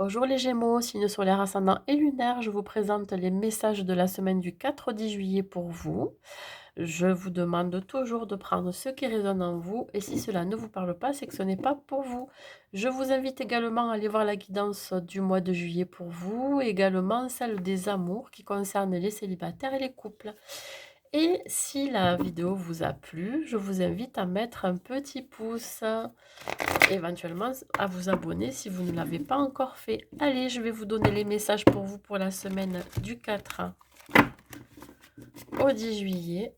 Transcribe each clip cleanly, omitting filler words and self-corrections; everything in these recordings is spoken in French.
Bonjour les Gémeaux, signe solaire ascendant et lunaire, je vous présente les messages de la semaine du 4 au 10 juillet pour vous. Je vous demande toujours de prendre ce qui résonne en vous et si cela ne vous parle pas, c'est que ce n'est pas pour vous. Je vous invite également à aller voir la guidance du mois de juillet pour vous, également celle des amours qui concerne les célibataires et les couples. Et si la vidéo vous a plu, je vous invite à mettre un petit pouce, éventuellement à vous abonner si vous ne l'avez pas encore fait. Allez, je vais vous donner les messages pour vous pour la semaine du 4 au 10 juillet.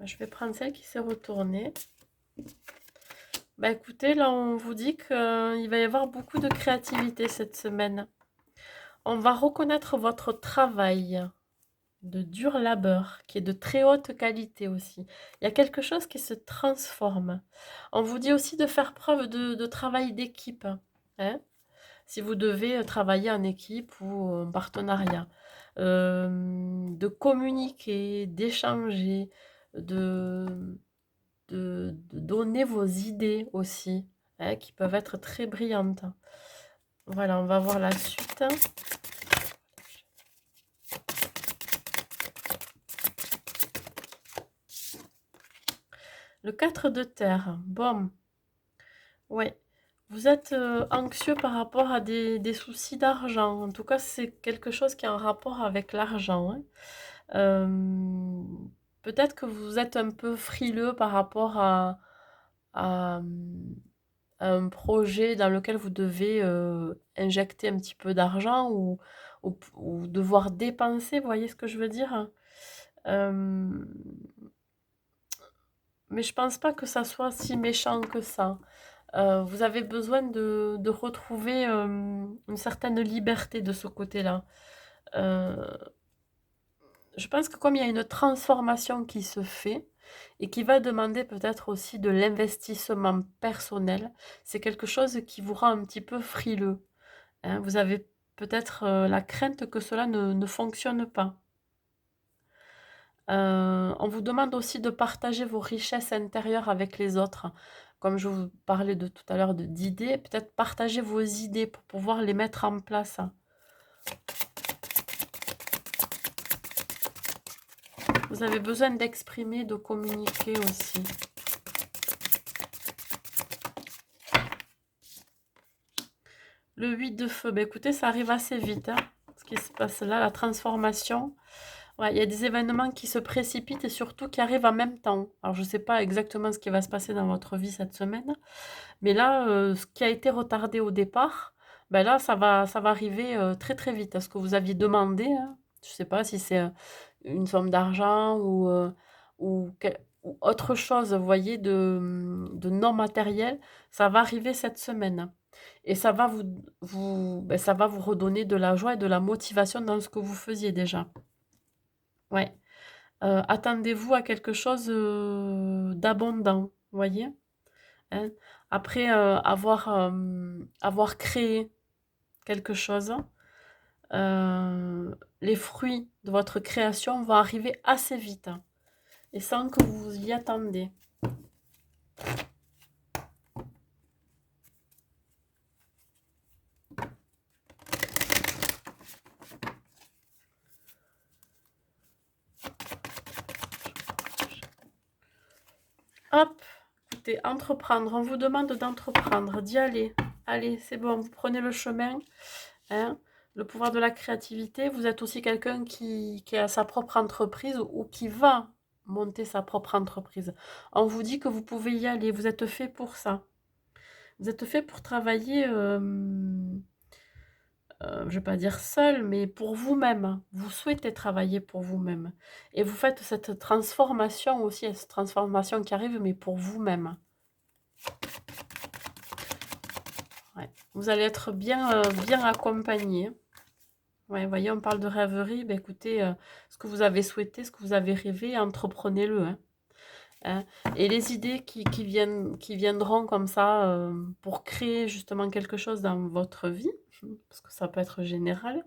Je vais prendre celle qui s'est retournée. Bah écoutez, là on vous dit qu'il va y avoir beaucoup de créativité cette semaine. On va reconnaître votre travail de dur labeur, qui est de très haute qualité aussi. Il y a quelque chose qui se transforme. On vous dit aussi de faire preuve de travail d'équipe, hein, si vous devez travailler en équipe ou en partenariat. De communiquer, d'échanger, de, de donner vos idées aussi, hein, qui peuvent être très brillantes. Voilà, on va voir la suite. Le 4 de terre, bon, ouais. Vous êtes anxieux par rapport à des soucis d'argent. En tout cas, c'est quelque chose qui a un rapport avec l'argent, hein. Euh, Peut-être que vous êtes un peu frileux par rapport à, à un projet dans lequel vous devez injecter un petit peu d'argent ou devoir dépenser, vous voyez ce que je veux dire? Euh, mais je pense pas que ça soit si méchant que ça. Vous avez besoin de retrouver une certaine liberté de ce côté-là. Euh, je pense que comme il y a une transformation qui se fait et qui va demander peut-être aussi de l'investissement personnel, c'est quelque chose qui vous rend un petit peu frileux, hein. Vous avez peut-être la crainte que cela ne fonctionne pas. On vous demande aussi de partager vos richesses intérieures avec les autres. Comme je vous parlais de tout à l'heure d'idées, peut-être partager vos idées pour pouvoir les mettre en place. Vous avez besoin d'exprimer, de communiquer aussi. Le 8 de feu, ben écoutez, ça arrive assez vite, hein, ce qui se passe là, la transformation. Ouais, il y a des événements qui se précipitent et surtout qui arrivent en même temps. Alors, je ne sais pas exactement ce qui va se passer dans votre vie cette semaine, mais là, ce qui a été retardé au départ, ben là, ça va arriver très très vite. Ce que vous aviez demandé, hein, je ne sais pas si c'est une somme d'argent ou autre chose, vous voyez, de non matériel, ça va arriver cette semaine. Et ça va ben, ça va vous redonner de la joie et de la motivation dans ce que vous faisiez déjà. Ouais. Attendez-vous à quelque chose d'abondant, vous voyez, hein. Après avoir créé quelque chose, les fruits de votre création vont arriver assez vite, hein, et sans que vous y attendez. Hop, écoutez, entreprendre, on vous demande d'entreprendre, d'y aller. Allez, c'est bon, vous prenez le chemin, hein. Le pouvoir de la créativité, vous êtes aussi quelqu'un qui a sa propre entreprise ou qui va monter sa propre entreprise. On vous dit que vous pouvez y aller, vous êtes fait pour ça. Vous êtes fait pour travailler, je ne vais pas dire seul, mais pour vous-même. Vous souhaitez travailler pour vous-même. Et vous faites cette transformation aussi, cette transformation qui arrive, mais pour vous-même. Ouais. Vous allez être bien accompagné. Ouais, voyez, on parle de rêverie. Ben, écoutez, ce que vous avez souhaité, ce que vous avez rêvé, entreprenez-le, hein, hein. Et les idées qui viendront comme ça pour créer justement quelque chose dans votre vie, parce que ça peut être général,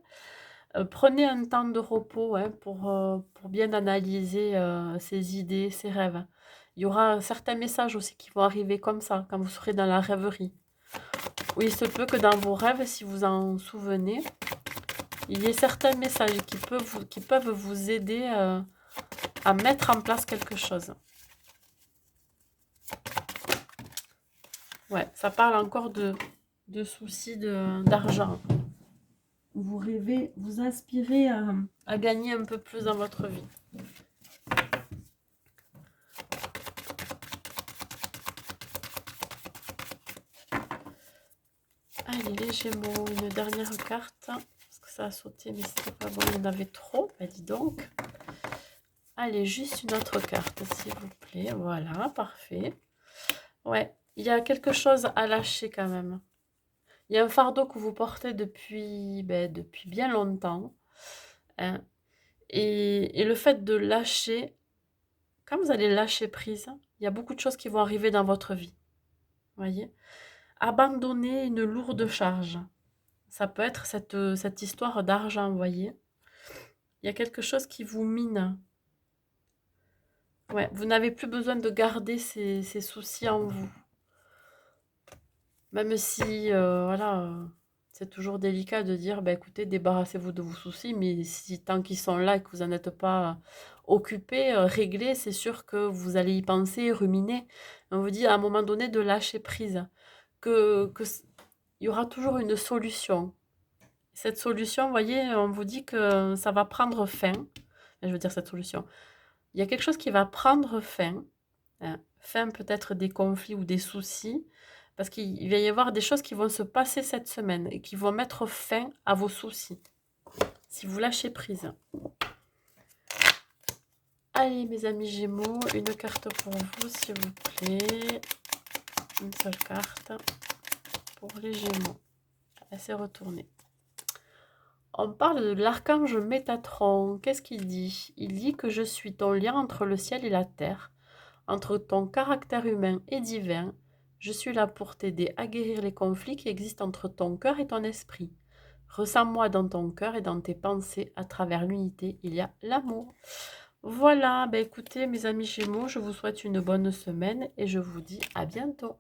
Prenez un temps de repos hein, pour bien analyser ces idées, ces rêves. Il y aura certains messages aussi qui vont arriver comme ça, quand vous serez dans la rêverie. Oui, il se peut que dans vos rêves, si vous en souvenez, il y ait certains messages qui peuvent vous aider à mettre en place quelque chose. Ouais, ça parle encore de soucis d'argent. Vous rêvez, vous inspirez à gagner un peu plus dans votre vie. Allez, les Gémeaux, une dernière carte. Parce que ça a sauté, mais c'était pas bon, il y en avait trop. Bah, dis donc. Allez, juste une autre carte, s'il vous plaît. Voilà, parfait. Ouais, il y a quelque chose à lâcher quand même. Il y a un fardeau que vous portez depuis bien longtemps. Hein. Et le fait de lâcher, quand vous allez lâcher prise, il y a beaucoup de choses qui vont arriver dans votre vie. Voyez? Abandonner une lourde charge. Ça peut être cette histoire d'argent, vous voyez? Il y a quelque chose qui vous mine. Ouais, vous n'avez plus besoin de garder ces soucis en vous. Même si, voilà, c'est toujours délicat de dire, bah, écoutez, débarrassez-vous de vos soucis, mais si tant qu'ils sont là et que vous n'en êtes pas occupé, réglé, c'est sûr que vous allez y penser, ruminer. On vous dit à un moment donné de lâcher prise, il y aura toujours une solution. Cette solution, vous voyez, on vous dit que ça va prendre fin. Je veux dire, cette solution. Il y a quelque chose qui va prendre fin. Hein, fin peut-être des conflits ou des soucis. Parce qu'il va y avoir des choses qui vont se passer cette semaine et qui vont mettre fin à vos soucis. Si vous lâchez prise. Allez, mes amis Gémeaux, une carte pour vous, s'il vous plaît. Une seule carte pour les Gémeaux. Laissez retourner. On parle de l'archange Métatron. Qu'est-ce qu'il dit? Il dit que je suis ton lien entre le ciel et la terre, entre ton caractère humain et divin. Je suis là pour t'aider à guérir les conflits qui existent entre ton cœur et ton esprit. Ressens-moi dans ton cœur et dans tes pensées. À travers l'unité, il y a l'amour. Voilà, écoutez mes amis Gémeaux, je vous souhaite une bonne semaine et je vous dis à bientôt.